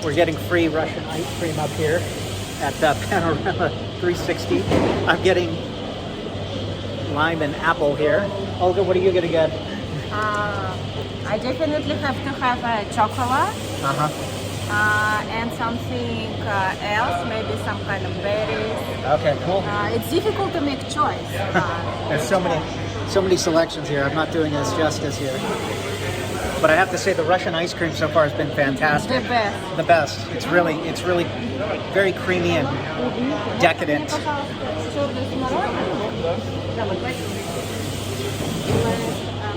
We're getting free Russian ice cream up here at Panorama 360. I'm getting lime and apple here. Olga, what are you gonna get? I definitely have to have a chocolate and something else, maybe some kind of berries. Okay, cool. It's difficult to make choice. There's so many selections here. I'm not doing this justice here. But I have to say the Russian ice cream so far has been fantastic. The best. The best. It's really very creamy and decadent.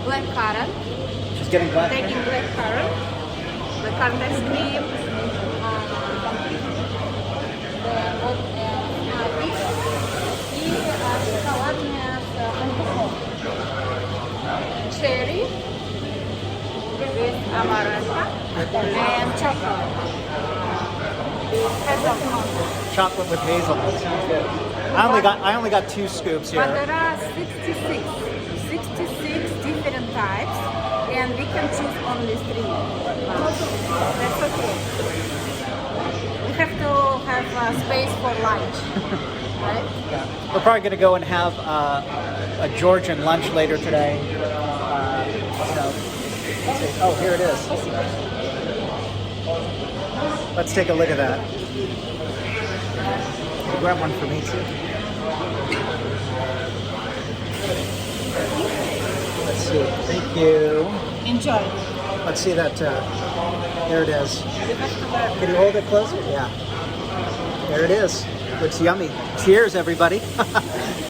Black currant. She's getting black. Taking black currant. The currant ice cream. Cherry with amaretto and chocolate. Chocolate with hazelnut. Sounds good. I only got 2 scoops here. But there are 66 different types, and we can choose only 3. That's okay. We have to have space for lunch, right? Yeah. We're probably going to go and have a Georgian lunch later today. Let's see. Oh, here it is. Let's take a look at that. Grab one for me too. Let's see. Thank you. Enjoy. Let's see that. There it is. Can you hold it closer? Yeah. There it is. It's yummy. Cheers, everybody.